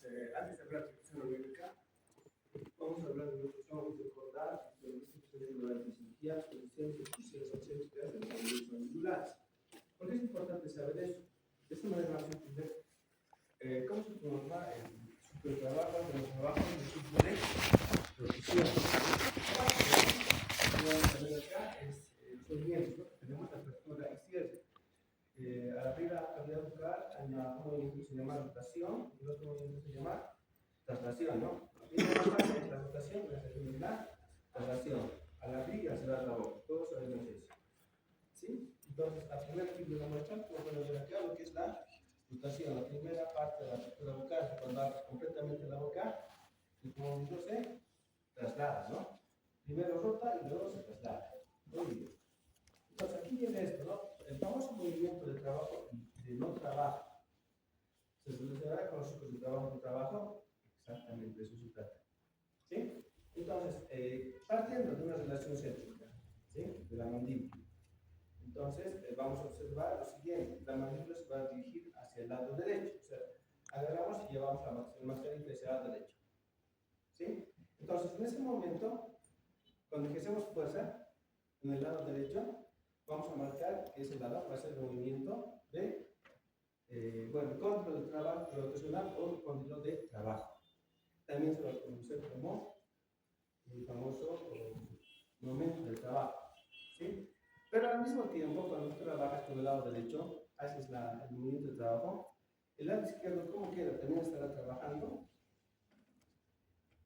antes de hablar de educación numérica, vamos a hablar de lo que vamos a recordar de lo que se sucede en la fisiología, condiciones y funciones auxiliares de los movimientos angulares. ¿Por qué es importante saber eso? De esta manera vamos a entender cómo se forma el supertrabajo de los trabajos de tipo de producción. Lo que vamos a ver acá es los movimientos, ¿no? Tenemos la apertura y cierre. Arriba, la calidad bucal, hay un movimiento que se llama rotación y el otro movimiento se llama traslación, ¿no? La rotación, la traslación. A la orilla se da la boca, todos sabemos eso. ¿Sí? Entonces, la primera figura de la muestra, como pueden ver acá, lo que es la rotación, la primera parte de la apertura bucal, cuando abres completamente la boca, el movimiento se traslada, ¿no? Primero rota y luego se traslada. Muy bien. Entonces, aquí viene esto, ¿no? El famoso movimiento de trabajo y de no trabajo. ¿Se relacionará con los ciclos de trabajo? Exactamente, de eso se trata. ¿Sí? Entonces, partiendo de una relación céntrica, ¿sí? De la mandíbula. Entonces, vamos a observar lo siguiente. La mandíbula se va a dirigir hacia el lado derecho. O sea, agarramos y llevamos el maxillar hacia el lado derecho. ¿Sí? Entonces, en ese momento, cuando ejercemos fuerza en el lado derecho, vamos a marcar que ese lado va a ser el movimiento de, cóndilo de trabajo rotacional o cóndilo de trabajo. También se va a conocer como el famoso momento de trabajo. ¿Sí? Pero al mismo tiempo, cuando tú trabajas con el lado derecho, haces el movimiento de trabajo, el lado izquierdo, ¿cómo queda? También estará trabajando. O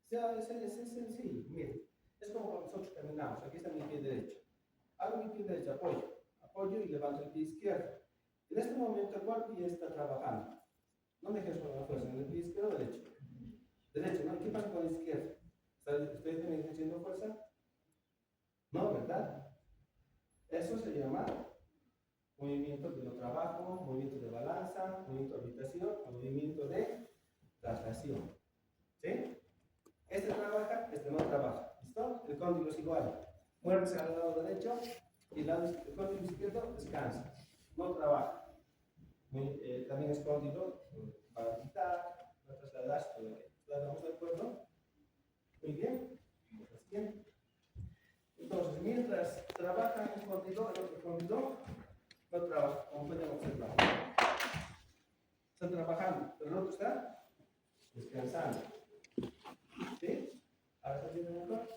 sea, es sencillo, miren. Es como cuando nosotros caminamos. Aquí está mi pie derecho. Hago mi pie derecho, apoyo y levanto el pie izquierdo. En este momento, ¿cuál pie está trabajando? ¿Dónde ejerzo la fuerza? ¿En el pie izquierdo o derecho? Derecho, ¿no? ¿Qué pasa con el izquierdo? ¿Estoy también ejerciendo fuerza? No, ¿verdad? Eso se llama movimiento de no trabajo, movimiento de balanza, movimiento de habitación, movimiento de traslación. ¿Sí? Este trabaja, este no trabaja. ¿Listo? El cóndilo es igual. Muévese al lado derecho y el cóndilo izquierdo descansa. No trabaja. También es cóndilo para quitar, para trasladarse, todo aquello. ¿Estamos de acuerdo? Muy bien. Vamos al siguiente. Entonces, mientras trabaja un cóndilo, el otro cóndilo no trabaja, como pueden observar. Están trabajando, pero el otro está descansando. ¿Sí? ¿Ahora está haciendo mejor?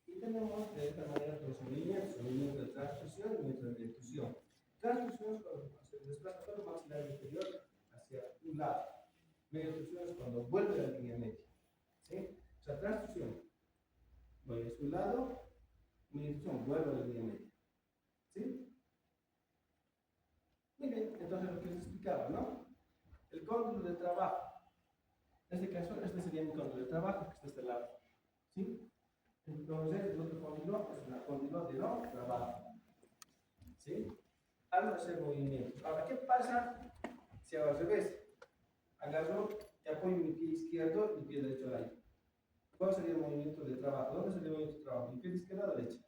Y tenemos de esta manera los movimientos de transfusión y movimiento de reducción. Transfusión es cuando se desplaza todo el maxilar inferior hacia un lado. Reducción es cuando vuelve a la línea media. ¿Sí? O sea, transfusión. Voy hacia un lado, reducción, vuelve a la línea media. ¿Sí? Muy bien, entonces lo que les explicaba, ¿no? El cóndilo de trabajo. En este caso, este sería mi cóndilo de trabajo, que está a este lado. ¿Sí? Entonces, el otro cóndilo es el cóndilo de no trabajo. ¿Sí? Algo de hacer movimiento. Ahora, ¿qué pasa si hago al revés? Agarro y apoyo mi pie izquierdo y mi pie derecho ahí. ¿Cuál sería el movimiento de trabajo? ¿Dónde sería el movimiento de trabajo? ¿Mi pie izquierda o derecha?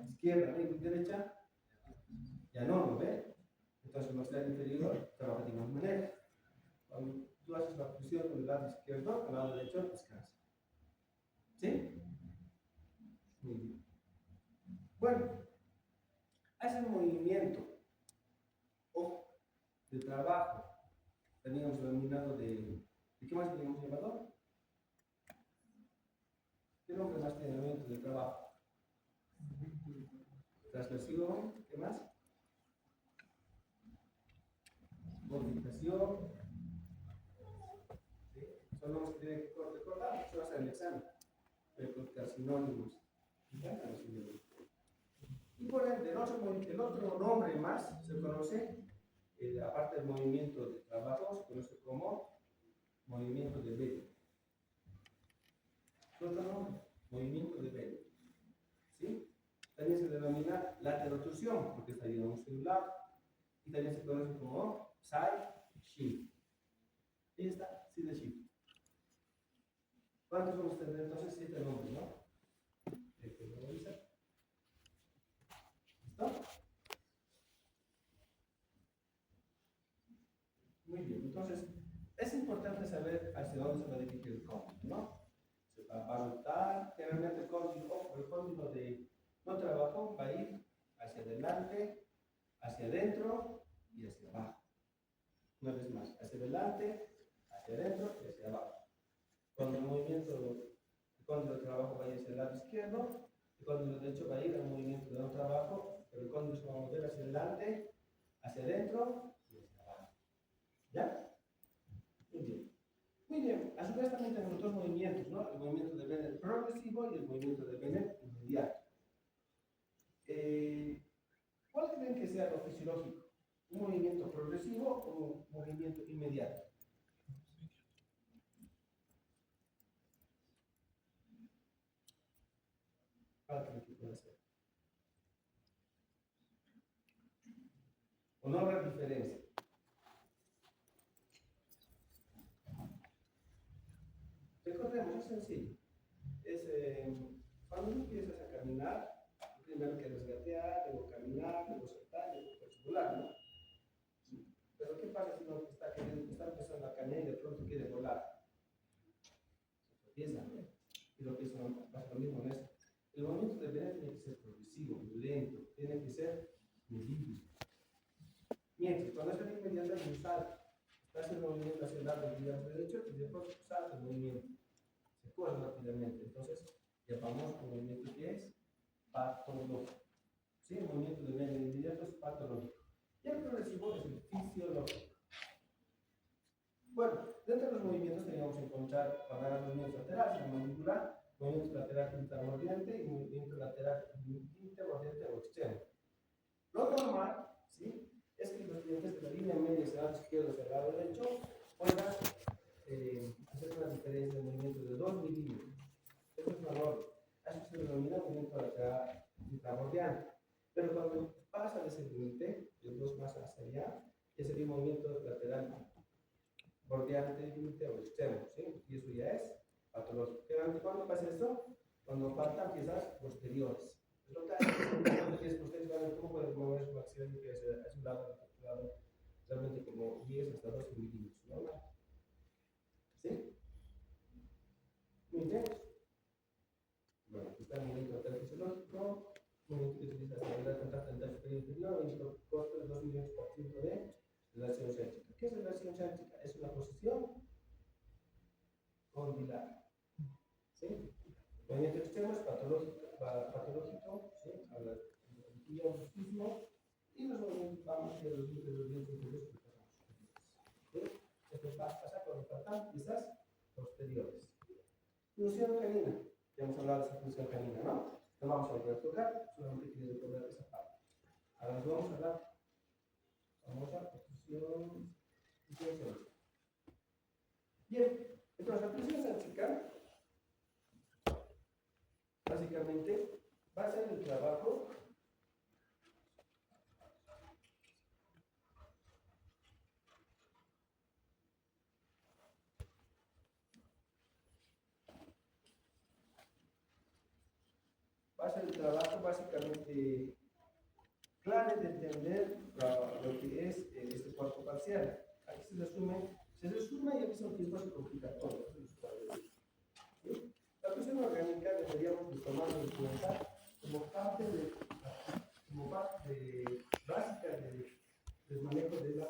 Izquierda, ¿no? ¿Y mi derecha? Ya no, ¿lo ve? Entonces, el maxilar inferior trabaja de igual manera. Cuando tú haces la fusión con el lado izquierdo, con el lado derecho descansa. ¿Sí? Muy bien. Bueno, hace un movimiento de trabajo. Teníamos denominado ¿de qué más teníamos llamado? ¿Qué nombre más tiene el movimiento de trabajo? Traslación, ¿qué más? Modificación. ¿Sí? Son nombres que tienen que recordar, eso va a ser el examen. Voy a colocar sinónimos. Y por ende, el otro nombre más se conoce, aparte del movimiento de trabajo, se conoce como movimiento de Bell. ¿Qué otro nombre? Movimiento de Bell. ¿Sí? También se denomina laterotorsión, porque está yendo a un lado. Y también se conoce como side shift. Ahí está, side shift. ¿Cuántos vamos a tener entonces? 7 nombres, ¿no? ¿Listo? Entonces, es importante saber hacia dónde se va a dirigir el cóndilo, ¿no? Se va a rotar, generalmente el cóndilo de no trabajo va a ir hacia adelante, hacia adentro y hacia abajo. Una vez más, hacia adelante, hacia adentro y hacia abajo. Cuando el movimiento, el cóndilo de trabajo va a ir hacia el lado izquierdo, el cóndilo derecho va a ir al movimiento de no trabajo, pero el cóndilo se va a mover hacia adelante, hacia adentro y hacia abajo. ¿Ya? Muy bien. Muy bien. A su vez también tenemos dos movimientos, ¿no? El movimiento de Bennett progresivo y el movimiento de Bennett inmediato. ¿Cuál creen que sea lo fisiológico? ¿Un movimiento progresivo o un movimiento inmediato? ¿Cuál creen que puede ser? ¿O no habrá diferencia? Recordemos, es sencillo. Cuando empiezas a caminar, primero quieres gatear, luego caminar, luego saltar, luego puedes volar, ¿no? Pero ¿qué pasa si uno está empezando a caminar y de pronto quiere volar? Se tropieza, ¿no? Y lo que pasa lo mismo en esto. El movimiento de Bennett tiene que ser progresivo, lento, tiene que ser medible. Mientras, cuando es el inmediato es un salto. Estás en movimiento hacia el lado derecho y de pronto salta el movimiento. Se corre rápidamente. Entonces, llamamos al movimiento que es patológico. ¿Sí? El movimiento de Bennett inmediato es patológico. Y el progresivo es el fisiológico. Bueno, dentro de los movimientos teníamos que encontrar para los movimientos laterales, el mandibular, movimiento lateral intermordiente y movimiento lateral intermordiente o externo. Lo normal, ¿sí?, es que los dientes de la línea media hacia el lado izquierdo hacia el lado derecho puedan hacer una diferencia de movimiento de 2 milímetros. Eso es una norma. Eso se denomina movimiento lateral intermordiante. Pero cuando pasa de ese límite, de 2 más hacia allá, ya sería un movimiento lateral bordeante, límite o externo, ¿sí? Y eso ya es patológico. ¿Cuándo pasa esto? Cuando faltan piezas posteriores. Es lo que hace que ustedes van a ver cómo pueden mover su acción y que es un lado realmente como 10 hasta 12 milímetros, ¿normal? ¿Sí? Muy bien. Bueno, aquí está el movimiento lateral fisiológico, movimiento que utiliza la manera de contacto entre el superior inferior, movimiento corto de 2 milímetros por ciento de relación céntrica. ¿Qué es relación céntrica? Es una posición condilar. ¿Sí? El movimiento extremo es patológico, ¿sí? Habla del biorrocismo, y los movimientos van hacia los dientes inferiores que pasamos. ¿Sí? Esto pasa cuando faltan piezas posteriores. Función canina. Ya hemos hablado de esa función canina, ¿no? No vamos a volver a tocar, solamente quería recordar esa parte. Ahora nos vamos a la famosa posición céntrica. Bien, entonces la posición céntrica básicamente va a ser el trabajo básicamente clave de entender lo que es este cuerpo parcial. Aquí se resume y al mismo tiempo se complica todo. ¿Sí? La presión orgánica deberíamos de tomarlo en cuenta como parte básica del manejo de la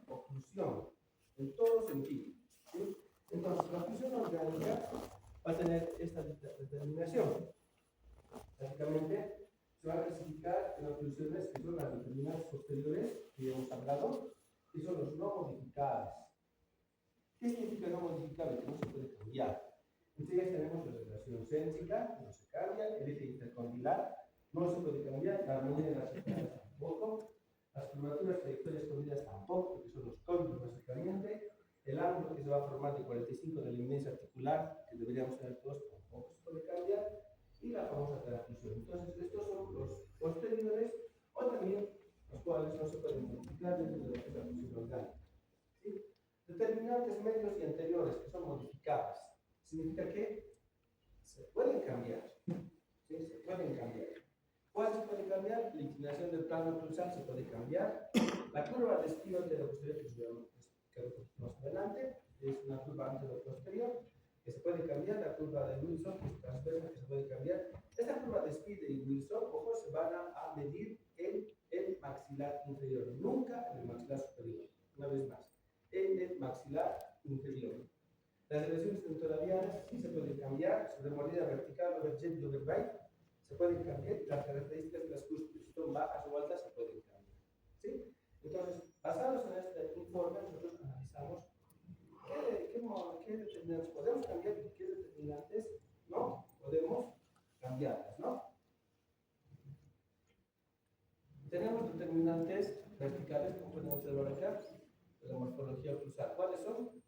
oclusión, en todo sentido. ¿Sí? Entonces, la presión orgánica va a tener esta determinación. Básicamente, se va a clasificar en oclusiones que son las determinantes posteriores, que hemos hablado, que son los no modificables. ¿Qué significa no modificable? Que no se puede cambiar. Entonces tenemos la relación céntrica, no se cambia, el eje intercondilar, no se puede cambiar, la armonía de las escalas tampoco, las curvaturas trayectorias escondidas tampoco, porque son los cóndilos básicamente, el ángulo que se va a formar de 45 de la inmensa articular, que deberíamos tener todos, tampoco se puede cambiar, y la famosa transfusión. Entonces, estos son los posteriores, o también los cuales no se pueden modificar dentro de lo que es la función orgánica. ¿Sí? Determinantes medios y anteriores, que son modificables. Significa que se pueden cambiar. ¿Sí? Se pueden cambiar. ¿Cuál se puede cambiar? La inclinación del plano cruzal se puede cambiar. La curva de estío anterior posterior, explicaré un poquito más adelante. Es una curva anterior-posterior que se puede cambiar, la curva de Wilson, que es transversa, que se puede cambiar. Esta curva de Spiteri y Wilson, ojo, se van a medir en el maxilar inferior, nunca en el maxilar superior. Una vez más, en el maxilar inferior. Las elevaciones tentoriales sí se pueden cambiar, sobre mordida vertical, overjet y overbite, se pueden cambiar, y las características de las cúspides, si son bajas o altas, se pueden cambiar. ¿Sí? Entonces, basados en este informe, nosotros analizamos qué determinantes podemos cambiar y qué determinantes no podemos cambiarlas, ¿no? Tenemos determinantes verticales, como podemos observar acá, de la morfología oclusal. ¿Cuáles son?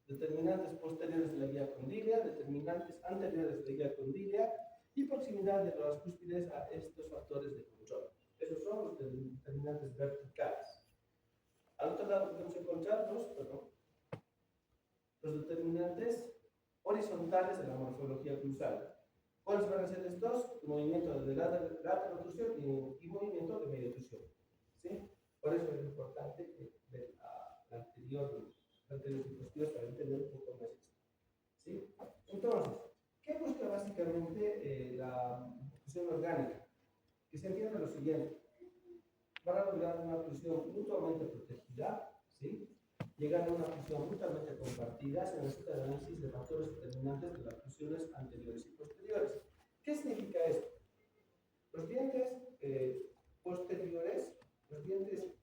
Determinantes posteriores de la guía condílea, determinantes anteriores de la guía condílea y proximidad de las cúspides a estos factores de control. Esos son los determinantes verticales. Al otro lado podemos encontrar los determinantes horizontales de la morfología oclusal. ¿Cuáles van a ser estos? Movimiento de lateral oclusión y movimiento de media oclusión. ¿Sí? Por eso es importante ver la anterior y posterior para entender un poco más esto. ¿Sí? Entonces, ¿qué busca básicamente la oclusión orgánica? Que se entienda lo siguiente. Van a lograr una oclusión mutuamente protegida, ¿sí? Llegar a una oclusión mutuamente compartida, se necesita el análisis de factores determinantes de las oclusiones anteriores y posteriores. ¿Qué significa esto? Los dientes posteriores, los dientes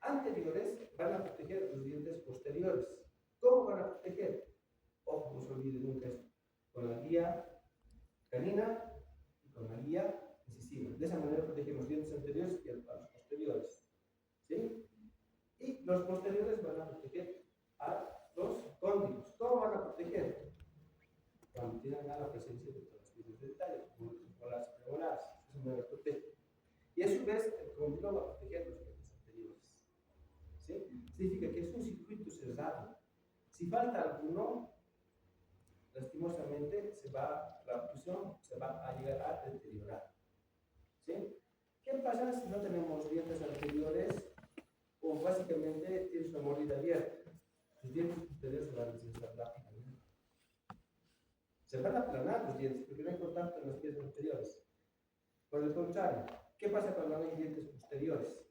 anteriores van a proteger los dientes posteriores. ¿Cómo van a proteger? Ojo, no se olvide nunca esto. Con la guía canina y con la guía incisiva. De esa manera protegen los dientes anteriores y a los posteriores. ¿Sí? Y los posteriores van a proteger a los cóndilos. ¿Cómo van a proteger? Cuando tienen la presencia de todas las piezas de detalle, como las premolares. Eso me lo protege. Y a su vez, el cóndilo va a proteger los dientes anteriores. ¿Sí? Significa que es un circuito cerrado. Si falta alguno, lastimosamente la oclusión se va a llegar a deteriorar. ¿Sí? ¿Qué pasa si no tenemos dientes anteriores o básicamente tienes una mordida abierta? Los dientes posteriores se van a deslizar rápidamente. Se van a aplanar los dientes porque no hay contacto en las piezas anteriores. Por el contrario, ¿qué pasa cuando no hay dientes posteriores?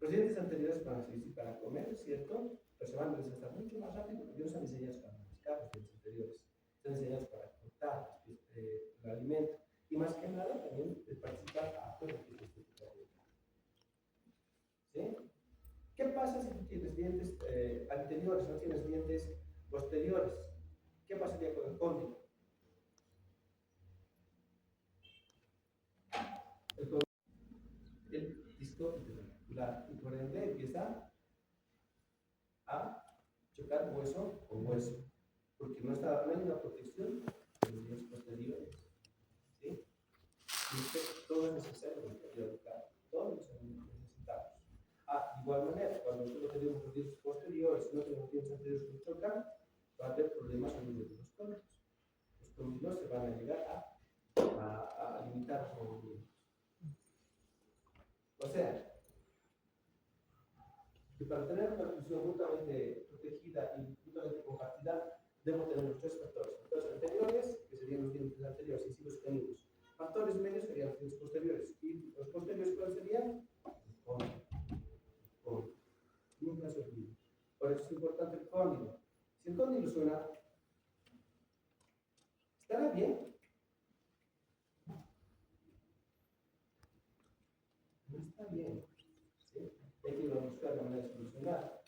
Los dientes anteriores van a servir para comer, ¿cierto? Pero se van a deslizar mucho más rápido porque no están diseñados para mascar los dientes anteriores. Están diseñados para cortar el alimento. Y más que nada también de participar a todo el tipo de estética. ¿Sí? ¿Qué pasa si tú tienes dientes anteriores, no tienes dientes posteriores? ¿Qué pasaría con el cóndilo? El disco interarticular y por ende empieza a chocar hueso con hueso, porque no hay una protección de los dientes posteriores. ¿Sí? Y todo es necesario en el periodo local, todos los necesitamos. De igual manera, cuando nosotros tenemos los dientes posteriores y no tenemos dientes anteriores que chocan, va a haber problemas a nivel de los cóndilos. Los cóndilos se van a llegar a limitar los movimientos. O sea, que para tener una oclusión mutuamente protegida y mutuamente compartida, debemos tener los tres factores. Factores anteriores, que serían los dientes anteriores, incisivos y caninos. Factores medios serían los dientes posteriores. ¿Y los posteriores cuáles serían? Cóndilo. Nunca se olvide. Por eso es importante el cóndilo. Si el cóndilo suena, ¿estará bien? No está bien. ¿Sí? Hay que buscar la manera de solucionar.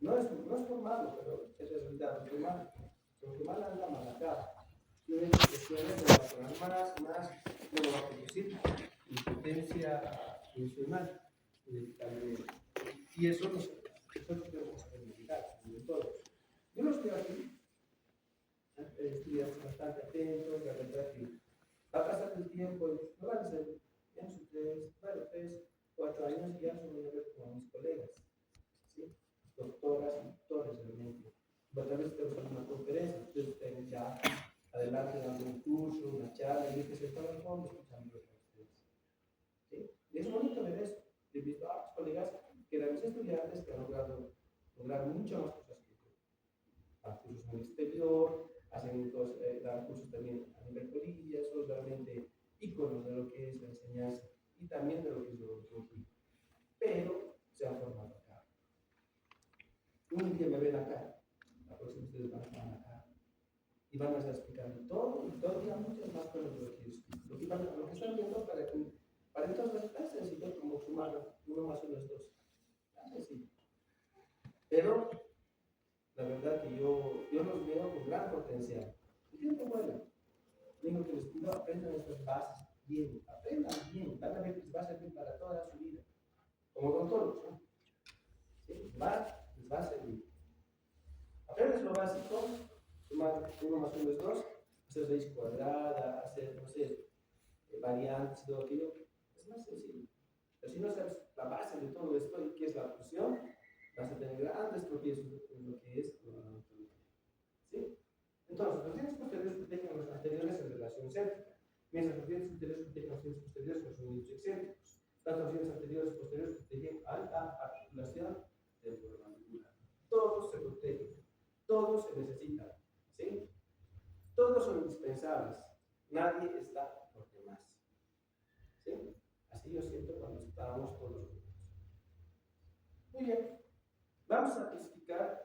No es por malo, pero es realidad. Lo que mal anda, mal acaba. Tiene expresiones de vacunar más, no lo va a producir impotencia funcional. Y eso nosotros debemos verificar, sobre todo. Yo los veo aquí, estudiantes bastante atentos, la verdad que va a pasar el tiempo, no van a ser menos de 3, 4 años y ya se voy a ver como mis colegas, ¿sí? Doctoras y doctores realmente. Pero tal vez tenemos alguna conferencia, ustedes estén ya adelante dando un curso, una charla, y que se están al fondo escuchando a ustedes. ¿Sí? Y es bonito ver eso. He visto a colegas que eran mis estudiantes que han logrado lograr muchas más cosas que tú. Dan cursos en el exterior, dan cursos también a nivel polilla, son realmente íconos de lo que es la enseñanza y también de lo que es la odontología. Pero se han formado acá. Un día me ven acá, la próxima ustedes van a estar acá. Y van a estar explicando todo y todavía muchas más cosas de lo que es. Lo que están viendo para entonces es tan sencillo como sumar 1 más 1 es 2. Tan sencillo. Pero la verdad que yo los veo con gran potencial. El tiempo vuela. Digo que les pido aprendan estas bases bien, aprendan bien, van a ver que les va a servir para toda su vida. Como odontólogos, ¿no? ¿Sí? Les va a servir. Aprendes lo básico, sumar 1 más 1 es 2, hacer raíz cuadrada, hacer, no sé, variantes y todo aquello. Es más sencillo. Pero si no sabes la base de todo esto y qué es la fusión, vas a tener grandes tropiezos en lo que es la odontología. ¿Sí? Entonces, los dientes posteriores protegen a los anteriores en relación céntrica, mientras los dientes anteriores protegen a los dientes posteriores con sus nichos excéntricos. Tanto los dientes anteriores y posteriores protegen a la articulación temporomandibular. Todos se protegen, todos se necesitan, ¿sí? Todos son indispensables, nadie está por demás, ¿sí? Así yo siento cuando estábamos todos juntos. Muy bien, vamos a clasificar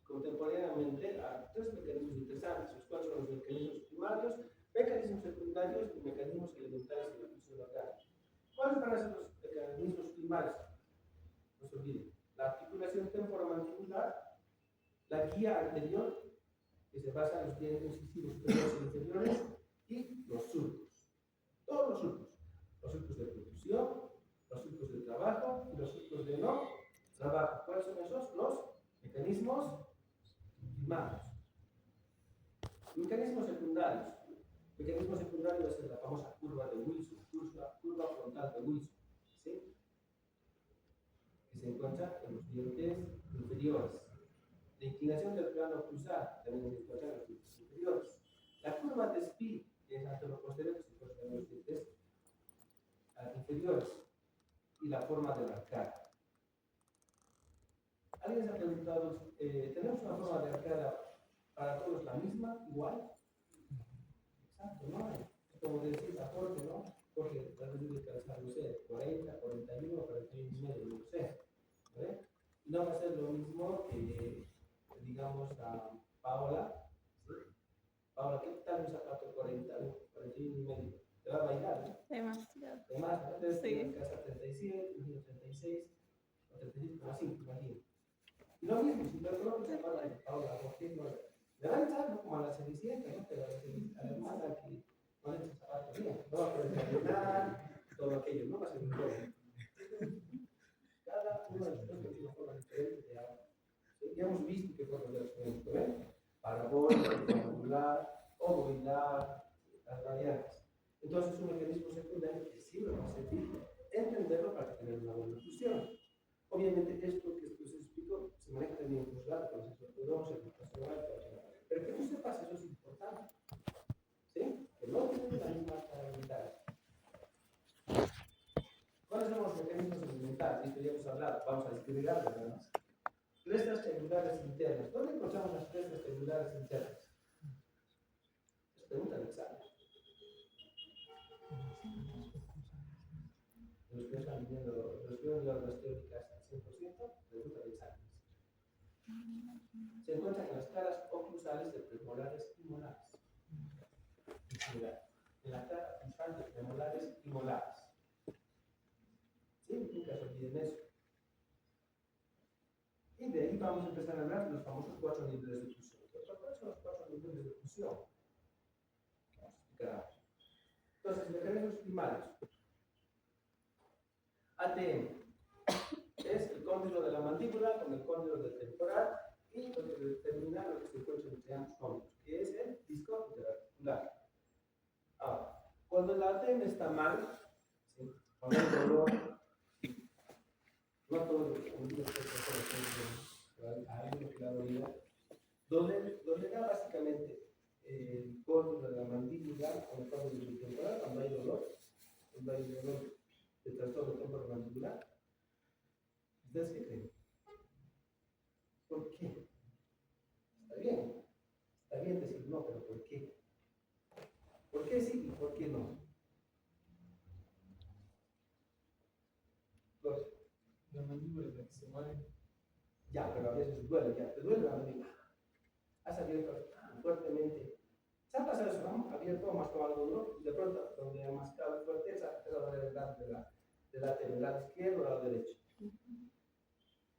contemporáneamente a 3 mecanismos interesantes, los cuales son los mecanismos primarios, mecanismos secundarios y mecanismos elementales de la función orgánica. ¿Cuáles van a ser los mecanismos primarios? No se olviden, la articulación temporomandibular, la guía anterior, que se basa en los dientes incisivos superiores y inferiores, y los surcos. Todos los surcos de protrusión, los surcos de trabajo y los surcos de no trabajo. ¿Cuáles son esos? Los mecanismos primarios. Mecanismos secundarios. Mecanismo secundario es la famosa curva de Wilson, curva frontal de Wilson, ¿sí? Que se encuentra en los dientes inferiores. La inclinación del plano cruzado también se encuentra en los dientes inferiores. La curva de Speed, que es anteroposterior, que se encuentra en los dientes inferiores. Y la forma de la arcada. ¿Alguien se ha preguntado, ¿tenemos una forma de arcada para todos la misma, igual? Exacto, no hay. Como decís a Jorge, ¿no? Jorge, tal vez debe calzar, no sé, 40, 41, 41 y medio, no sé. ¿Vale? Y no va a ser lo mismo que, digamos, a Paola. ¿Sí? Paola, ¿qué tal un zapato 40, 41 y medio? Te va a bailar, ¿no? Demasiado. Además, ¿no? Entonces, Sí. en casa 37, 36, o 35,5, imagino. Y lo mismo, si te colocas a Paola, porque no le va a entrar, ¿no? Como a la Cenicienta, ¿no? Pero a la hermana que no le echa zapatos bien, no va a poder caminar, todo aquello, no va a ser un problema. Cada uno de nosotros tiene una forma diferente de hablar. ¿Sí? Ya hemos visto qué formas de razonamiento, ¿ven? Parabólica, triangular, ovoidal, las variantes. Entonces, es un mecanismo secundario que sí nos va a servir entenderlo para tener una buena función. Obviamente, esto que se explicó se maneja también en posgrado, con los ortodoxos, educacional, pero que tú sepas, eso es importante. ¿Sí? Que no tienen la misma habilidad. ¿Cuáles son los mecanismos elementales? Esto ya hemos hablado, vamos a describirlas nada más. Crestas triangulares internas. ¿Dónde encontramos las crestas triangulares internas? Es pregunta del examen. Los que están viendo, los que van las teóricas al 100%, pregunta del examen. Se encuentran en las caras oclusales de premolares y molares. En la cara frontal de premolares y molares. ¿Sí? Nunca se olviden eso. Y de ahí vamos a empezar a hablar de los famosos 4 niveles de fusión. ¿Cuáles son los 4 niveles de fusión? Vamos a explicar. Entonces, mecanismos primarios. ATM es el cóndilo de la mandíbula con el cóndilo del temporal y lo que determina lo que se encuentra entre ambos cóndilos, que es el disco interarticular. Ahora, cuando el ATM está mal, ¿sí? Cuando hay dolor, no todo el mundo dolerá básicamente el cóndilo de la mandíbula con el cóndilo del temporal cuando hay dolor de trastorno temporomandibular. ¿Ustedes qué creen? mandíbula la que se mueve. Ya, pero a veces duele, ya, te duele la mandíbula. Has abierto fuertemente. Se ha pasado eso, ¿no? Abierto, mascado algo duro, y de pronto, donde ha mascado fuerte, se ha empezado a doler el lado del lado izquierdo o el lado derecho.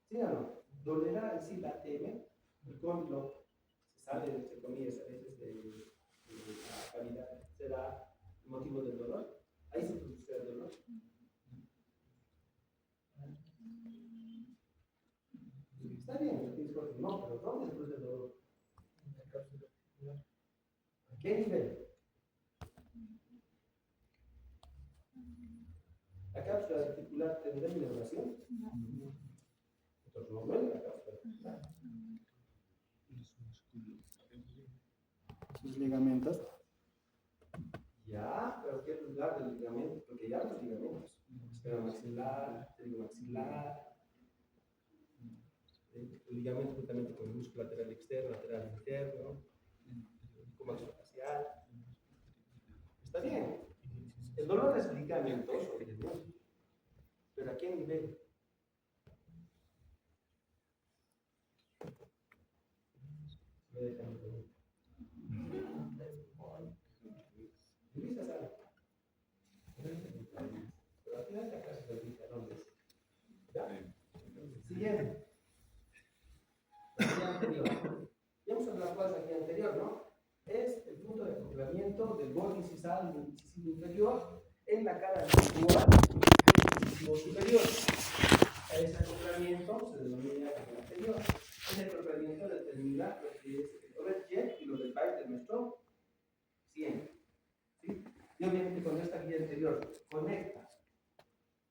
¿Sí o no? Dolerá en sí la TM, el cóndilo se sale, entre comillas, a veces de la cavidad, será el motivo del dolor. Ahí se produce el dolor. Está bien, no tienes por qué no, pero ¿dónde se produce el dolor? En la cápsula articular. ¿A qué nivel? ¿La cápsula articular tendrá inervación? No. Entonces no duele la cápsula articular. Sus ligamentos. Ya, pero ¿qué lugar del ligamento? Porque ya los ligamentos. Esfera maxilar, maxilar, el ligamento justamente con el músculo lateral externo, lateral interno, el maxilofacial. Está bien. El dolor es ligamentoso, pero ¿a qué nivel? Me dejan de preguntar. Luisa sabe. Pero al final la clase de Luisa, ¿dónde es? ¿Ya? Siguiente. La guía anterior. Ya hemos hablado de la guía anterior, ¿no? Es el punto de acoplamiento del borde incisal y incisivo inferior en la cara anterior del incisivo superior. Ese acoplamiento se denomina guía anterior. Ese acoplamiento determina lo que es el overjet y lo del byte de nuestro 100. ¿Sí? Y obviamente con esta guía anterior conecta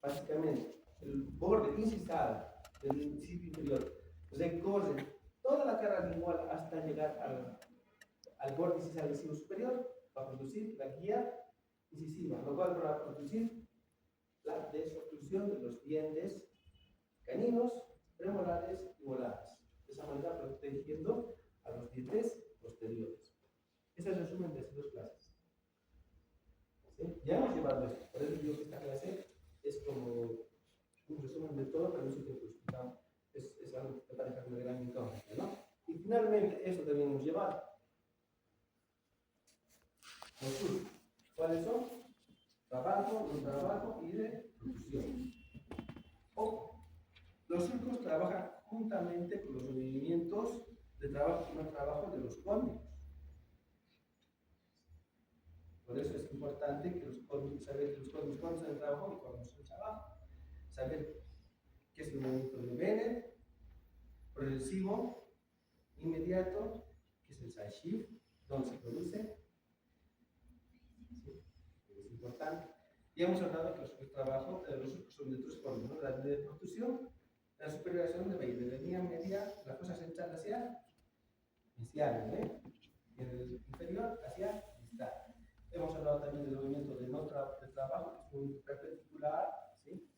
básicamente el borde incisal del incisivo inferior, recorre toda la cara lingual hasta llegar al borde incisal incisivo superior para producir la guía incisiva, lo cual va a producir la desoclusión de los dientes caninos, premolares y molares. De esa manera protegiendo a los dientes posteriores. Ese es el resumen de estas dos clases. ¿Sí? Ya hemos llevado esto, por eso digo que esta clase es como un resumen de todo, pero no sé qué explicamos. Es algo que parece una gran incógnita, ¿no? Y finalmente, eso también hemos llevado. Los surcos. ¿Cuáles son? Trabajo, no trabajo y de producción. Ojo, los surcos trabajan juntamente con los movimientos de trabajo y no trabajo de los cónicos. Por eso es importante que los cónicos, saber que los cónicos cuándo son el trabajo y cuándo son el trabajo. Saber qué es el movimiento de Bennett, progresivo, inmediato, que es el side shift, donde se produce. ¿Sí? Es importante. Ya hemos hablado que los trabajos los surcos son de tres formas, ¿no? La de protusión, la superiorización de la línea media, la fosa central hacia inicial, ¿eh? Y en el inferior hacia distal. Hemos hablado también del movimiento de no de trabajo, que es un perpendicular, ¿sí?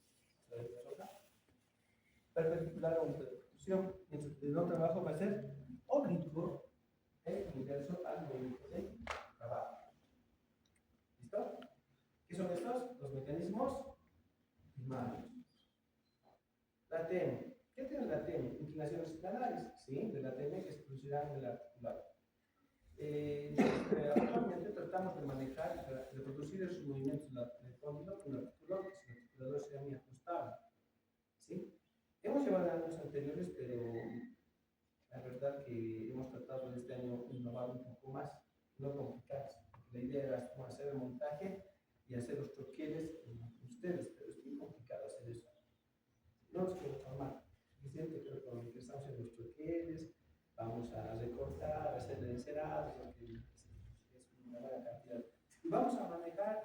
Perpendicular a un de protusión, mientras que el no trabajo va a ser oblicuo, inverso al movimiento de trabajo. ¿Listo? ¿Qué son estos? Los mecanismos primarios. La TM. ¿Qué tiene la TM? Inclinaciones planares, ¿sí? De la TM que se producirán en el articulado. Actualmente tratamos de manejar, de producir esos movimientos del cóndilo con el articulador, que si el articulador sea muy ajustable. ¿Sí? Hemos llevado años anteriores, pero la verdad que hemos tratado de este año innovar un poco más, no complicarse. La idea era como hacer el montaje y hacer los troqueles con ustedes, pero es muy complicado hacer eso. No nos queda formar. Suficiente creo que con lo que estamos en los troqueles, vamos a recortar, hacer el encerado, porque es una buena cantidad. Y vamos a manejar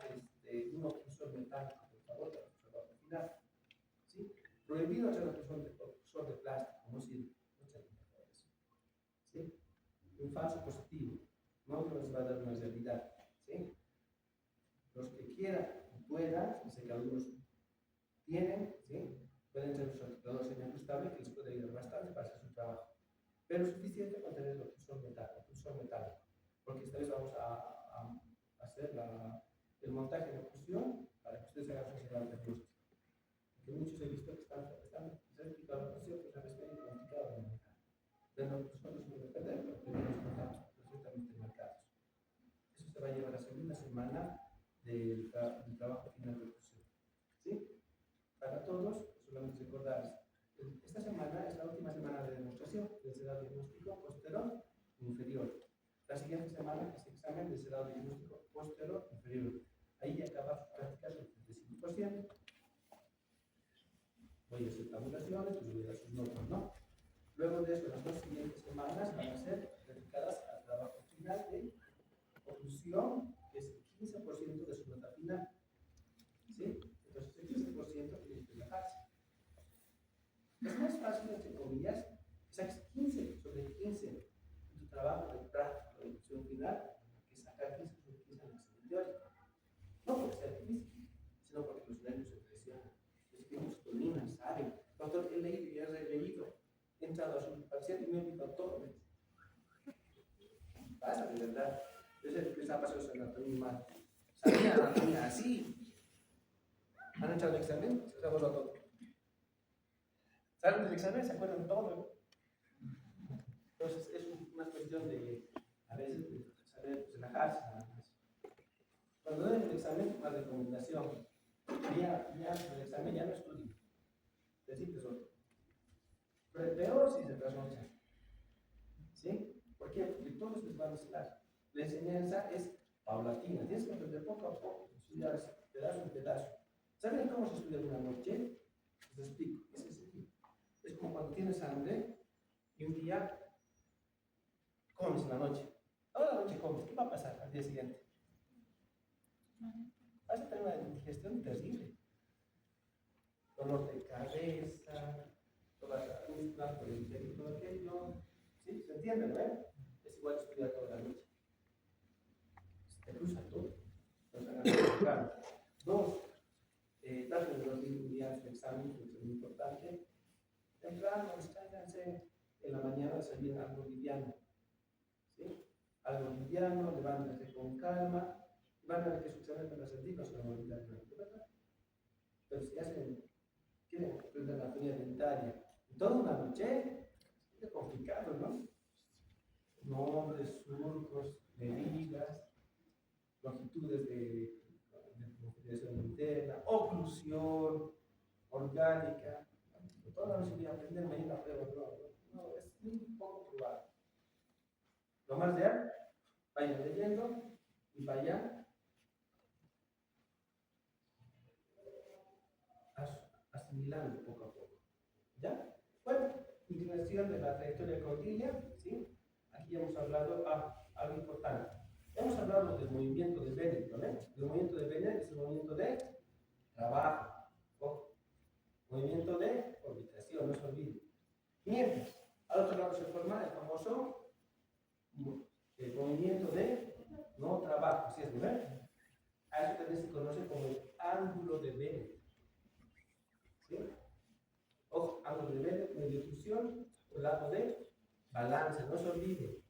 un oclusor metálico, por favor, para nuestro trabajo final. ¿Sí? Prohibido hacer oclusor de plástico, no sirve. No se puede eso. ¿Sí? Un falso positivo, no nos va a dar una realidad. ¿Sí? Los que quieran y puedan, sé que algunos tienen, ¿sí? Pueden ser los articuladores semiajustables que les puede ayudar bastante para hacer su trabajo. Pero es suficiente con tener el oclusor metálico, porque esta vez vamos a hacer el montaje de oclusión para que ustedes hagan su diagnóstico. Porque muchos he visto que están del trabajo final de curso. ¿Sí? Para todos, solamente recordarles, esta semana es la última semana de demostración del cerrado diagnóstico posterior inferior. La siguiente semana es examen del cerrado diagnóstico posterior inferior. Ahí acaba sus prácticas el 35%. Voy a hacer tabulaciones, pues voy a dar sus notas, ¿no? Luego de eso, las dos siguientes semanas van a ser dedicadas al trabajo final de oclusión, que es el 15% de su nota final. ¿Sí? Entonces, el 15% tiene que relajarse. Es más fácil, entre comillas, que saques 15 sobre 15 en tu trabajo de práctica de oclusión final, que sacar 15 sobre 15 en el examen teórico. No porque sea difícil, sino porque los nervios se presionan. Los que muchos dominan, saben. Doctor, he leído y he releído. He entrado a su parcial y me he olvidado todo. Pasa de verdad. Entonces les ha pasado su anatomía mal. Sabía anatomía así. Han echado el examen, se les ha borrado todo. Salen del examen, se acuerdan todo. Entonces es una cuestión de, a veces, de saber relajarse nada más. Cuando den el examen, una recomendación. Ya el examen ya no estudien. Decirte solo. Pero es peor si se trasnochan. ¿Sí? ¿Por qué? Porque todos les van a mezclar. La enseñanza es paulatina. Tienes que aprender poco a poco. Estudiar pedazo en pedazo. ¿Saben cómo se estudia una noche? Les explico. Es sencillo. Es como cuando tienes hambre y un día comes en la noche. Toda la noche comes. ¿Qué va a pasar al día siguiente? Vas a tener una digestión terrible. Dolor de cabeza, toda la muscula, por el interior, todo aquello. ¿Sí? ¿Se entiende, no? Es igual estudiar toda la noche. Se te cruza todo. Claro. Dos, traten de dormir un día antes del examen, que es muy importante. Temprano, descánsense en la mañana, salir algo liviano. ¿Sí? Algo liviano, levántense con calma. Van a ver que su examen van a sentir, no se van a olvidar nada, ¿verdad? Pero si quieren aprender anatomía dentaria toda una noche, es complicado, ¿no? Nombres, surcos, medidas, longitudes de configuración interna, oclusión, orgánica. Toda la noche voy a aprender mañana prueba, no, es muy poco probable. Lo más real, vayan leyendo y vayan asimilando poco a poco. ¿Ya? Bueno, inclinación de la trayectoria caudilla, ¿sí? Aquí hemos hablado algo importante. Hemos hablado del movimiento de Bennett, ¿no? El movimiento de Bennett es el movimiento de trabajo. Ojo. Movimiento de orbitación, no se olvide. Mientras, al otro lado se forma el famoso movimiento de no trabajo, ¿sí es verdad? A eso también se conoce como el ángulo de Bennett. ¿Sí? Ojo, ángulo de Bennett, medio fusión, o lado de balance, no se olvide.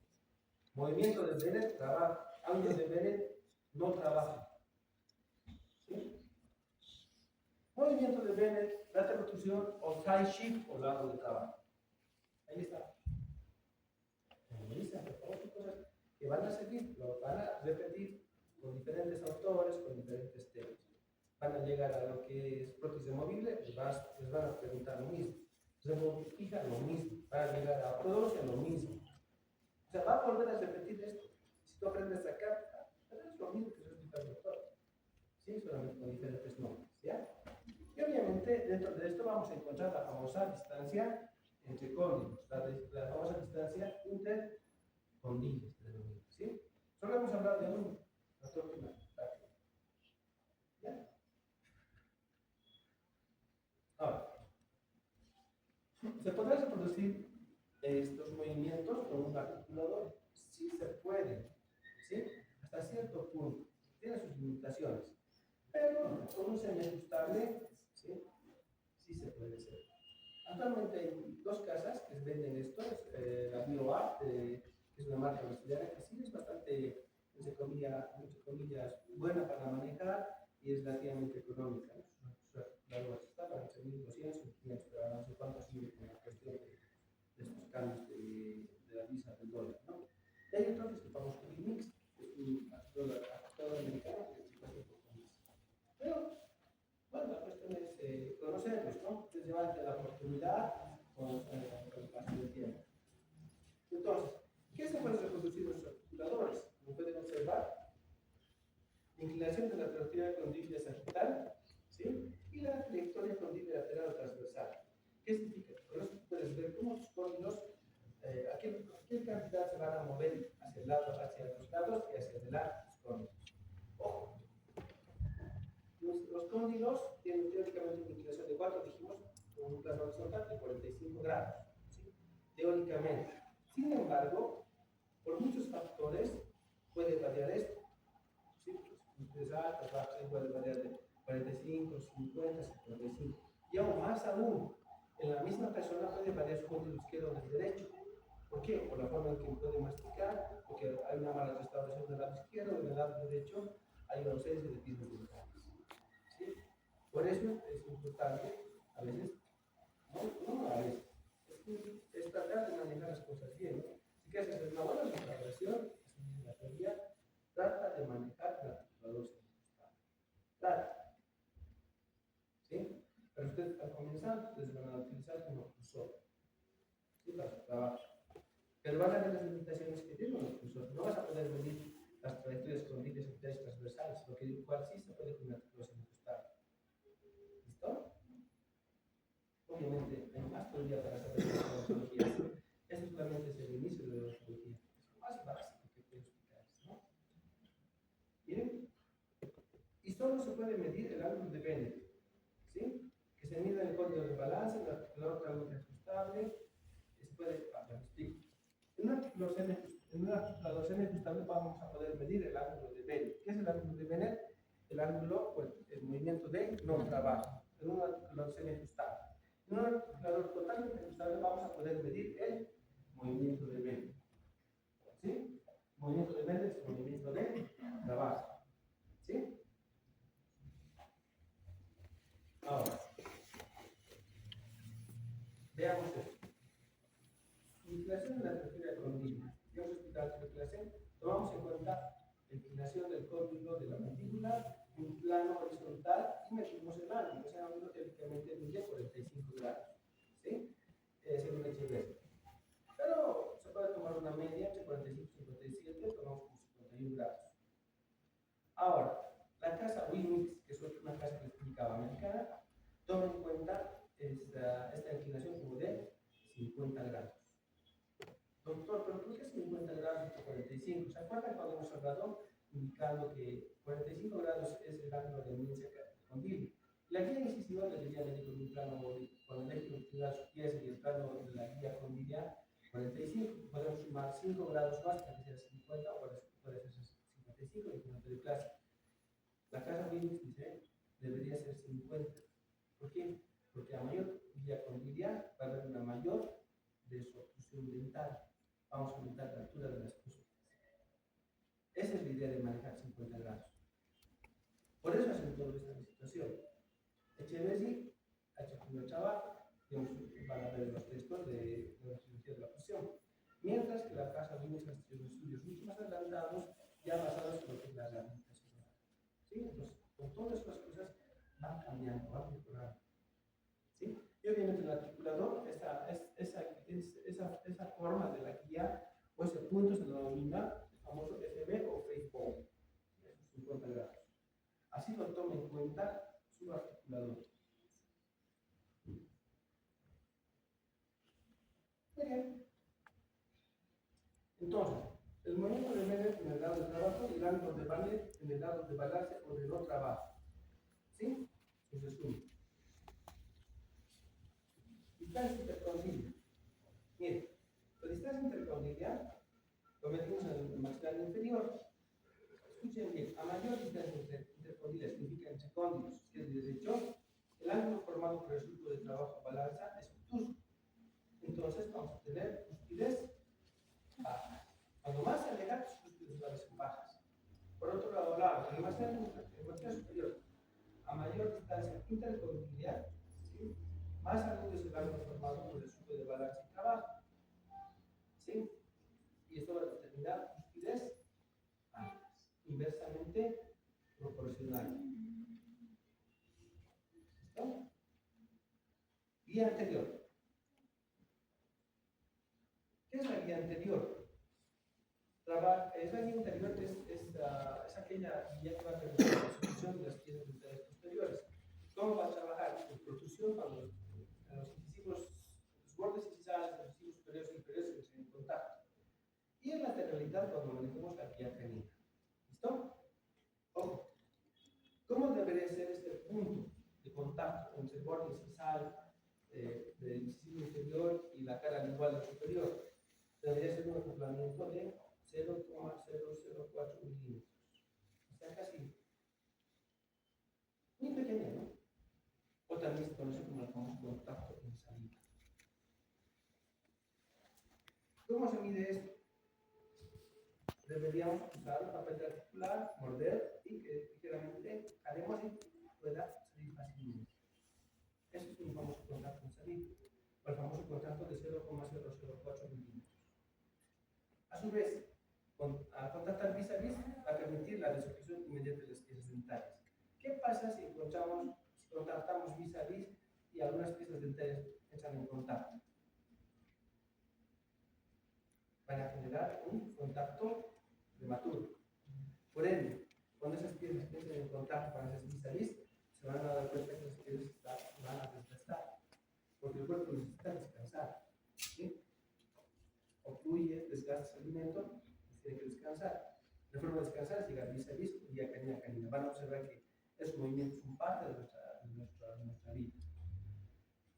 Movimiento de Bennett, trabajo. Ángulo de Bennett, no trabajo. ¿Sí? Movimiento de Bennett, lateral rotación o side shift o lado de trabajo. Ahí está. Memorizan, por favor, cosas que van a servir, lo van a repetir con diferentes autores, con diferentes temas. Van a llegar a lo que es prótesis movible, les van a preguntar lo mismo. Fija lo mismo. Van a llegar a ortodoncia lo mismo. O sea, va a volver a repetir esto. Si tú aprendes acá, es lo mismo que se explica el doctor. Sí, solamente con diferentes nombres. ¿Ya? Y obviamente, dentro de esto vamos a encontrar la famosa distancia entre cóndilos, la famosa distancia intercondígenes. ¿Sí? Solo hemos hablado de uno, la próxima. ¿Ya? Ahora, ¿se podrá reproducir estos movimientos con un articulador? Sí se puede, ¿sí? Hasta cierto punto. Tiene sus limitaciones. Pero con un semiajustable, ¿sí? Sí se puede hacer. Actualmente hay dos casas que venden esto, la BioArt, que es una marca brasileña que sí es bastante, entre comillas, buena para manejar y es relativamente económica. Claro, está para 8.200, 1.500, pero no sé cuánto sirve con la cuestión de estos cambios de la visa del dólar, ¿no? Y hay otro que es el famoso Remix, que es un actor americano que es un poco con el paso del tiempo. Entonces, ¿qué se puede reproducir en los articuladores? Como pueden observar, la inclinación de la trayectoria condyle sagital, ¿sí? Y la trayectoria condyle lateral o transversal. ¿Qué significa? Con esto puedes ver cómo tus cóndilos, a qué cantidad se van a mover hacia el lado, hacia los lados y hacia adelante los cóndilos. Ojo, los cóndilos tienen teóricamente una inclinación de 4, dijimos, con un plano horizontal de 45 grados, ¿sí? Teóricamente. Sin embargo, por muchos factores puede variar esto. ¿Sí? Pues, altas, bajas, puede variar de 45, 50, 55. Y aún más aún, en la misma persona puede variar su cóndilo izquierdo o del derecho. ¿Por qué? Por la forma en que puede masticar, porque hay una mala restauración del lado izquierdo, en el lado derecho hay una ausencia de piezas dentales. ¿Sí? Por eso es importante, a veces, no a veces, es tratar de manejar las cosas bien, ¿no? Si quieres hacer una buena restauración, es la teoría, trata de manejar el articulador semicrustado. Trata. ¿Sí? Pero ustedes al comenzar les van a utilizar como cursor, ¿sí? Para su trabajo. Pero van a ver las limitaciones que tienen los cursores. No vas a poder medir las trayectorias condiles y transversales, lo que cual sí se puede con el articulador semicrustado. ¿Listo? Obviamente hay más teoría para saber las morfologías. Esto solamente es el inicio de la morfología. Es lo más básico que puedo explicarles, ¿no? Miren, y solo se puede medir el ángulo de Bennett, ¿sí? Que se mide en el código de balance, el articulador totalmente ajustable, se puede, lo explico. En un articulador semi-ajustable vamos a poder medir el ángulo de Bennett. ¿Qué es el ángulo de Bennett? El ángulo, pues, el movimiento de no trabajo, en un articulador semi-ajustable. En un articulador totalmente ajustable vamos a poder medir el movimiento de Bennett. ¿Sí? Movimiento de Bennett es movimiento de trabajo. ¿Sí? Ahora, veamos esto. Inclinación de la trayectoria condyle. Ya os he explicado la inclinación. Tomamos en cuenta la inclinación del cóndilo de la mandíbula en un plano horizontal y medimos el ángulo. Ese ángulo teóricamente mide 45 grados. ¿Sí? Según el HBS. Pero se puede tomar una media entre 45 y 57, tomamos como 51 grados. Ahora, la casa Wimix, que es una casa que explicaba americana, toma en cuenta esta inclinación como de 50 grados. Doctor, ¿pero por qué 50 grados y 45? ¿Se acuerdan cuando hemos hablado indicando que 45 grados es el ángulo de eminencia condyle? La guía incisiva debería medir con un plano con el eje longitudinal subpies y el plano de la guía condylia 45. Podemos sumar 5 grados más para que sea 50 o puede ser 55 en el de clase. La casa Wimix dice debería ser 50. ¿Por qué? Porque a mayor guía condylia va a haber una mayor desobstrucción dental. Vamos a aumentar la altura de las cosas. Esa es la idea de manejar 50 grados. Por eso hacen toda esta situación. Echeverry ha hecho un buen trabajo, van a ver los textos de la cirugía de la fusión. Mientras que la casa Wimix ha hecho estudios mucho más adelantados, ya basados en lo que es la rehabilitación. ¿Sí? Entonces, con todas estas cosas van cambiando, van mejorando. ¿Sí? Y obviamente el articulador, esa forma de la guía o ese punto se denomina el famoso FB o face bone, 50 grados. Así lo toma en cuenta su articulador. Muy bien. Entonces, el movimiento de Bennett en el lado de trabajo y el ángulo de Bennett en el lado de balance o de no trabajo. ¿Sí? Se resume. Distancia intercondilia. Miren, la distancia intercondilia lo medimos en el maxilar inferior. Escuchen bien, a mayor distancia intercondilia significa entre cóndilos, izquierdo y derecho, el ángulo formado por el surco de trabajo balanza es obtuso. Entonces vamos a tener cúspides bajas. Cuando más se aleja, sus cúspides van a ser bajas. Por otro lado, en el maxilar superior, a mayor distancia intercondilia, ¿sí? Más agudo es el ángulo formado por el surco de balanza y trabajo. ¿Sí? Y esto va a determinar cúspides bajas, inversamente proporcional. ¿Listo? Día anterior. es la guía anterior? Esa guía anterior es aquella guía que va a permitir la resolución de las piezas dentales posteriores. ¿Cómo va a trabajar? En protrusión, cuando los incisivos, los bordes incisales, los incisivos superiores e inferiores entran en contacto. Y en lateralidad, cuando manejemos la guía canina. ¿Listo? Ojo. ¿Cómo debería ser este punto de contacto entre el borde incisal del incisivo inferior y la cara lingual del superior? Debería ser un acoplamiento de 0,004 milímetros. O sea, casi muy pequeño, ¿no? O también se conoce como el famoso contacto en saliva. ¿Cómo se mide esto? Deberíamos usar un papel articular, morder y que ligeramente haremos y pueda salir fácilmente. Ese es un famoso contacto en saliva, o el famoso contacto de 0,004 milímetros. A su vez, al contactar vis a vis, va a permitir la disolución inmediata de las piezas dentales. ¿Qué pasa si contactamos vis a vis y algunas piezas dentales entran en contacto? Van a generar un contacto prematuro. Por ende, cuando esas piezas entren en contacto con esas vis a vis, se van a dar cuenta que las piezas van a desgastar, porque el cuerpo necesita descansar. ¿Sí? Obstruye, desgasta el alimento, tiene que descansar. La forma de descansar es llegar vis a vis o vía canina a canina. Van a observar que esos movimientos son parte de nuestra vida.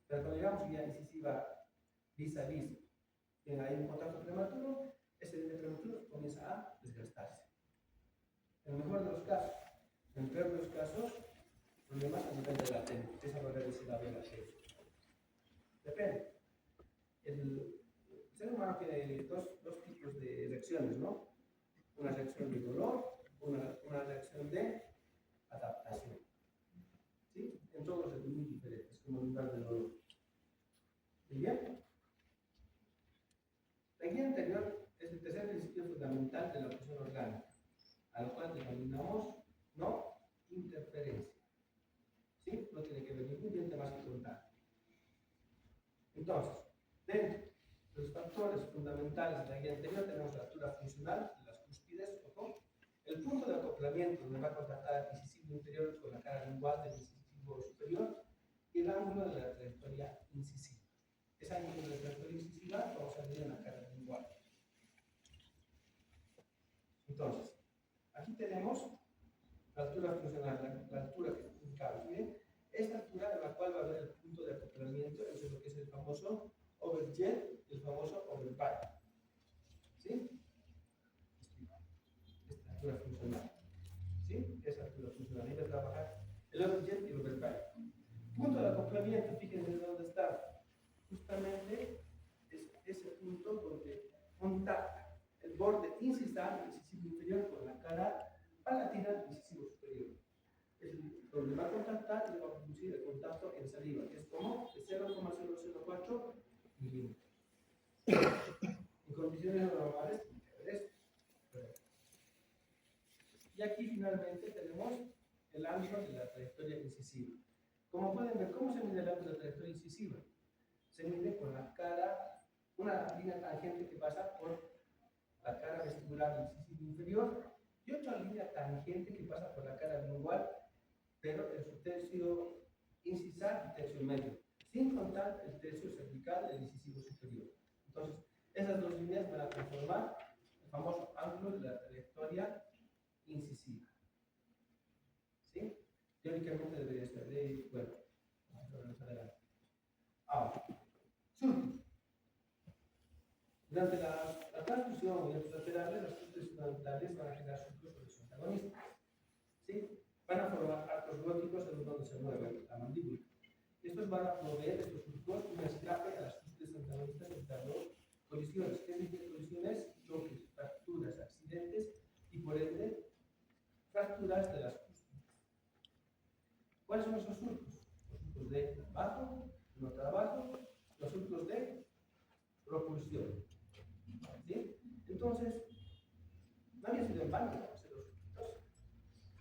Pero cuando llegamos vía incisiva vis a vis, hay un contacto prematuro, ese diente prematuro comienza a desgastarse. En el mejor de los casos, en el peor de los casos, problemas a nivel de la tele, empieza a volver la vía latente. Depende. El ser humano tiene dos tipos de reacciones, ¿no? Una reacción de dolor, una reacción de adaptación. ¿Sí? En todos los muy diferentes, como el lugar del dolor. ¿Muy bien? La guía anterior es el tercer principio fundamental de la función orgánica, a lo cual denominamos no interferencia. ¿Sí? No tiene que ver ningún diente más que contar. Entonces, dentro de los factores fundamentales de la guía anterior tenemos la altura funcional de las cúspides, ojo, el punto de acoplamiento donde va a contactar el incisivo inferior con la cara lingual del incisivo superior y el ángulo de la trayectoria incisiva. Ese ángulo de la trayectoria incisiva vamos a medir en la cara lingual. Entonces, aquí tenemos la altura funcional, la altura que indicamos. Miren, esta altura en la cual va a haber el punto de acoplamiento entre lo que es el famoso overjet y el famoso overbite. ¿Sí? Esta altura funcional. ¿Sí? Esa altura funcional. Ahí va a trabajar el overjet y el overbite. Punto de acoplamiento, fíjense dónde está. Justamente es ese punto donde contacta el borde incisal, el incisivo inferior, con la cara palatina del incisivo superior. Es donde va a contactar y va a producir el contacto en saliva, que es como de 0,004 milímetros. En condiciones normales, esto. Y aquí finalmente tenemos el ángulo de la trayectoria incisiva. Como pueden ver, ¿cómo se mide el ángulo de la trayectoria incisiva? Se mide con la cara, una línea tangente que pasa por la cara vestibular del incisivo inferior y otra línea tangente que pasa por la cara lingual, pero en su tercio incisal y tercio medio, sin contar el tercio cervical del incisivo superior. Entonces, esas dos líneas van a conformar el famoso ángulo de la trayectoria incisiva. ¿Sí? Teóricamente debería ser de, bueno, vamos a ver más adelante. Ahora, surcos. Durante la transfusión o movimientos laterales, los surcos fundamentales van a generar surcos sobre su antagonista. ¿Sí? Van a formar arcos glóticos en donde se mueve la mandíbula. Estos van a proveer, estos surcos, un escape a las cúspides antagonistas evitando colisiones. ¿Qué significa colisiones? Choques, fracturas, accidentes y por ende fracturas de las cúspides. ¿Cuáles son esos surcos? Los surcos de abajo, no trabajo, los surcos de propulsión. ¿Sí? Entonces, no había sido en vano hacer los surquitos.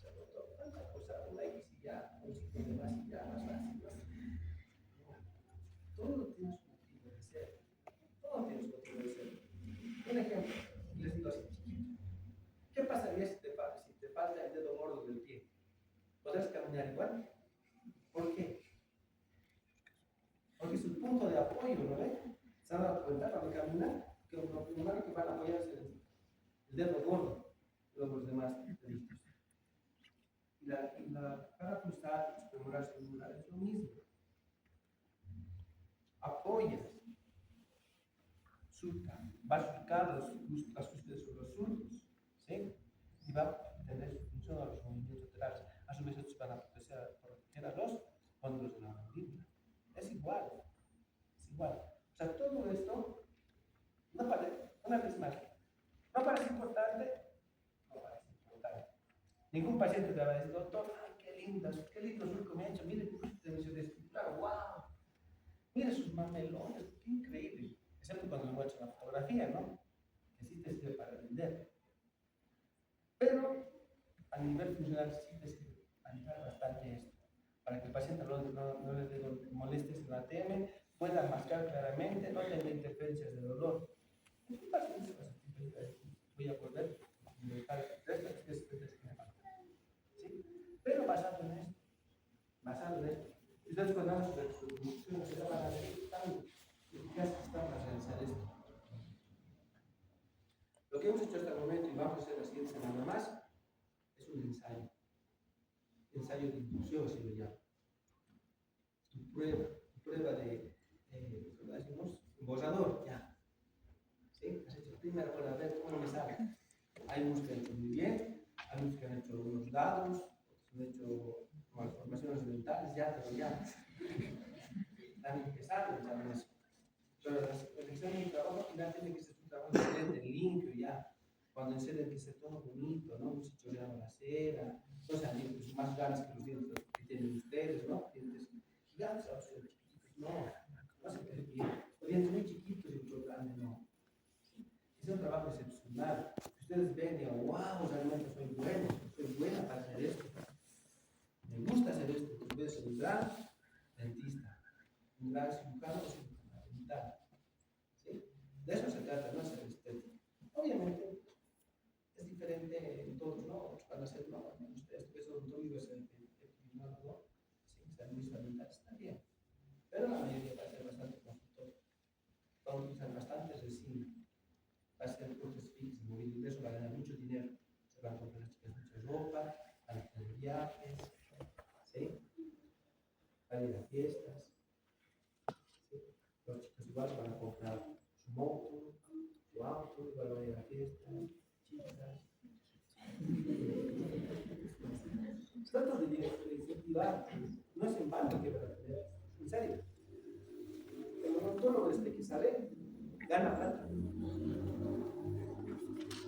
Se agotó tanta cosa, una X y ya, un signo de más y ya, más fácil. No. Todo tiene su motivo de ser. Todo tiene su motivo de ser. Un ejemplo, les digo así, chiquito. ¿Qué pasaría si te falta el dedo gordo del pie? ¿Podrás caminar igual? ¿Por qué? Porque es el punto de apoyo, ¿no ve? ¿Se han dado cuenta cuando caminan? Que lo primero que van a apoyar es el dedo gordo de los demás deditos. Y la cara cruzada, femoral celular es lo mismo. Apoyas, surca, va a surcar las costillas sobre los surcos, ¿sí? Y va a tener su función a los movimientos laterales. A su vez, estos van a proteger a los póndulos de la mandíbula. Es igual, es igual. O sea, todo esto no parece, una vez más, no parece importante, no parece importante. Ningún paciente te va a decir, doctor, ay, qué lindo surco me ha hecho, mire, tensión escritural, wow, mire sus mamelones, qué increíble. Excepto cuando me muestran la fotografía, ¿no? Que sí te sirve para vender. Pero a nivel funcional sí te sirve para ayudar bastante esto, para que el paciente no le dé molestias en la ATM, pueda mascar claramente, no tenga interferencias de dolor. ¿Qué paciente se va a sentir? Voy a volver a dejar ¿sí? Pero basado en esto, ustedes cuando hagan sus reproducciones se van a ver tan eficaces que están para realizar esto. Lo que hemos hecho hasta el momento y vamos a hacer la siguiente semana más es un ensayo de inducción, si lo llamo. Prueba de ¿cómo decimos? Borrador, ya. ¿Sí? Has hecho primero para ver cómo me sale. Hay unos que han hecho muy bien, hay unos que han hecho unos dados, otros han hecho malformaciones dentales, ya, pero ya. Están empezando ya en eso. Pero el examen de trabajo final tiene que ser un trabajo excelente, limpio, ya. Cuando enseñan que se todo bonito, ¿no? No se chorreaba la cera, no sean dientes más grandes que los dientes que tienen ustedes, ¿no? Dientes gigantes, o sea, chiquitos, no se te bien. O dientes muy chiquitos y otro grande, no. Es un trabajo excepcional. Ustedes ven y digan, wow, realmente soy buena para hacer esto. Me gusta hacer esto, porque voy a ser un gran dentista, un gran cirujano o cirujano dental. ¿Sí? De eso se trata, no es el estético. Obviamente, es diferente en todos, ¿no? Otros van a ser, no, ustedes, que es odontólogo, es el epidemiólogo, sí, saludista dental, está bien. Pero la mayoría va a ser bastante consultor. Va a utilizar bastante resina. Va a ser prótesis fijas, móviles, de eso va a ganar mucho dinero. Se van a comprar las chicas mucha ropa, van a tener viajes, ¿sí? Van a ir a fiestas, ¿sí? Los chicos igual van a comprar su moto, su auto, igual van a ir a fiestas, chicas. Trato de incentivar, no es en vano que van a tener, en serio. El odontólogo que sabe, gana plata.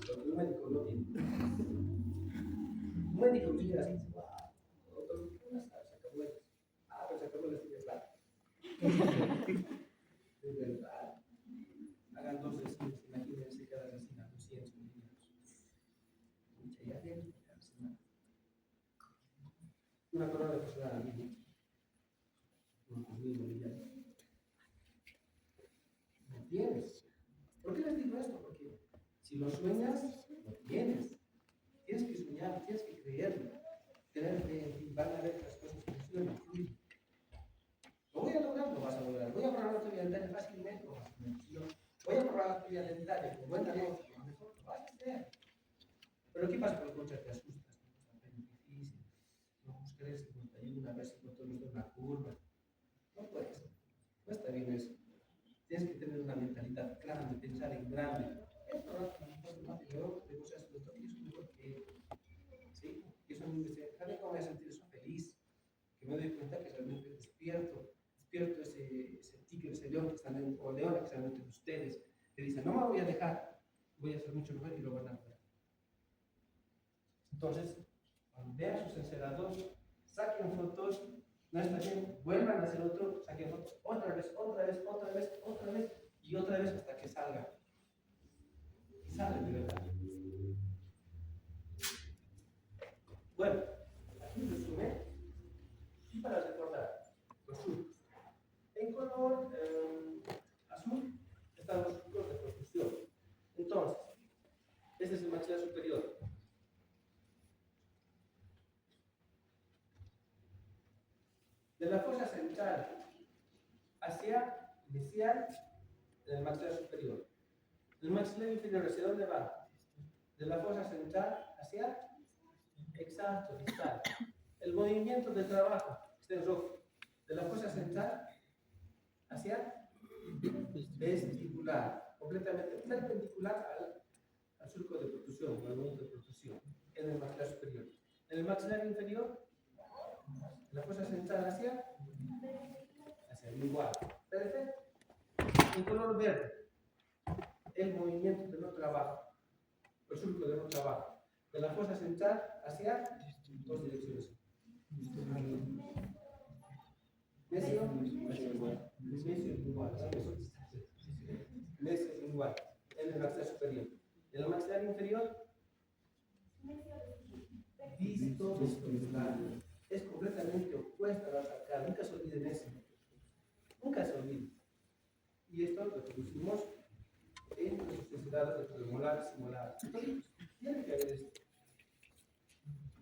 Lo que un médico no tiene. Un médico mira así, dice, wow, doctor, ¿qué van a sacar? Sacabuelas. Ah, pero sacabuelas tiene plata. Es verdad. Hagan 2 resinas, imagínense cada resina, 200 milímetros. Mucha ya dentro de cada semana. Una corona de porcelana mínima. Unos 1000 bolivianos. ¿Me entiendes? ¿Por qué les digo esto? Porque si lo sueñas, lo tienes. Tienes que soñar, tienes que creerlo. Tener fe, van a ver que las cosas funcionan. Lo voy a lograr, lo vas a lograr. Voy a probar la tuya dentaria fácilmente, lo vas a hacer. Voy a probar la tuya dentaria con buena nota, lo mejor lo vas a hacer. Pero ¿qué pasa con el concha? Te asustas, es difícil. No buscar el 51, a ver si encontramos una curva. No puedes. No está bien eso. Tienes que tener una mentalidad clara de pensar en grande. Esto no es más de oro, de cosas, doctor, y eso es mejor que ¿sí? Y eso me dice, ¿sabe cómo voy a sentir eso feliz? Que me doy cuenta que realmente despierto ese tigre, ese león que está dentro, o leona que está dentro de ustedes, que dicen, no me voy a dejar, voy a hacer mucho mejor y lo van a ver. Entonces, cuando vean sus encerrados, saquen fotos, no está bien, vuelvan a hacer otro, saquen fotos, otra vez, y otra vez hasta que salga. Y sale de verdad. Bueno, aquí en resumen, y para recordar, los surcos. En color azul están los surcos de profusión. Entonces, maxilar superior. El maxilar inferior, ¿hacia dónde va? De la fosa central hacia, exacto, distal. El movimiento de trabajo, este en rojo, de la fosa central hacia vestibular, completamente perpendicular al surco de protrusión, al movimiento de protrusión, en el maxilar superior. En el maxilar inferior, la fosa central hacia el igual. Perfecto. En color verde, el movimiento de no trabajo, el surco de no trabajo, de la fosa central hacia dos direcciones. Necio igual. Necio igual. En el maxilar superior. En el maxilar inferior, distorsal. Es completamente opuesta a la arcada. Nunca se olviden eso. Nunca se olviden. Y esto lo producimos en las sociedades de premolares y molares. Tienen que haber esto.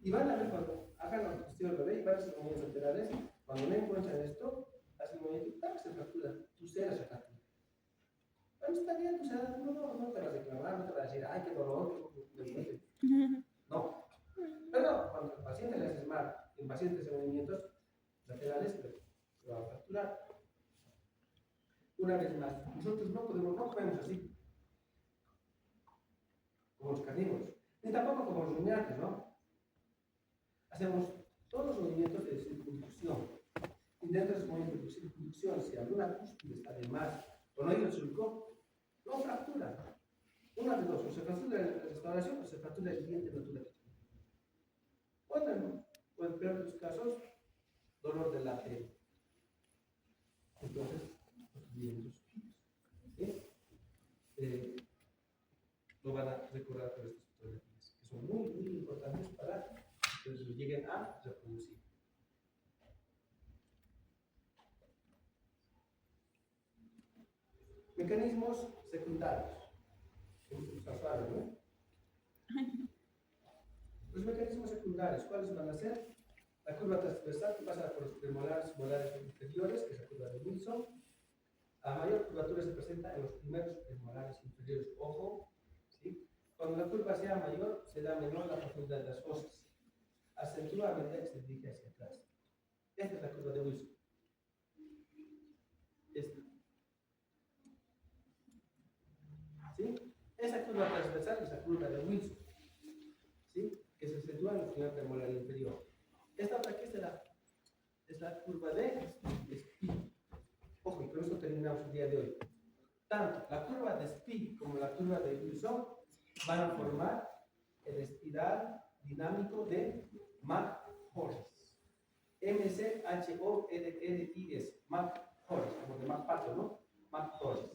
Y van a ver cuando hagan la cuestión del bebé y van a hacer movimientos laterales. Cuando no encuentran esto, hacen movimiento, ¡tac! Se fractura. Tu cera se fractura. Bueno, está bien, tu cera, no te vas a reclamar, no te vas a decir, ¡ay, qué dolor! No. Pero cuando el paciente le haces mal, el paciente hace movimientos laterales, se va a fracturar. Una vez más, nosotros no comemos así, como los carnívoros, ni tampoco como los rumiantes, ¿no? Hacemos todos los movimientos de circunducción. Y dentro de esos movimientos de circunducción, si alguna cúspide está de más o no hay el surco, no fractura. Una de dos, o se fractura en la restauración o se fractura el diente natural. Otra no. O en peor de los casos, dolor del látex. Entonces, los dientes. Lo van a recordar por estas fotografías, que son muy, muy importantes para que se lleguen a reproducir. Mecanismos secundarios. Está suave, ¿no? Los mecanismos secundarios, ¿cuáles van a ser? La curva transversal que pasa por los premolares, molares inferiores, que es la curva de Wilson. A mayor curvatura se presenta en los primeros premolares inferiores. Ojo, ¿sí? Cuando la curva sea mayor, será menor la profundidad de las fosas. Acentúa a medida que se dirige hacia atrás. Esta es la curva de Wilson. Esta. ¿Sí? Esa curva transversal es la curva de Wilson. ¿Sí? Que se acentúa en el primer premolar inferior. Esta otra, ¿qué será? Es la curva de Spee. Ojo, y con esto terminamos el día de hoy. Tanto la curva de Spee como la curva de Wilson van a formar el espiral dinámico de Mac-Horris. M-C-H-O-R-R-I-S. Mac-Horris, como de Mac Pato, ¿no? Mac-Horris.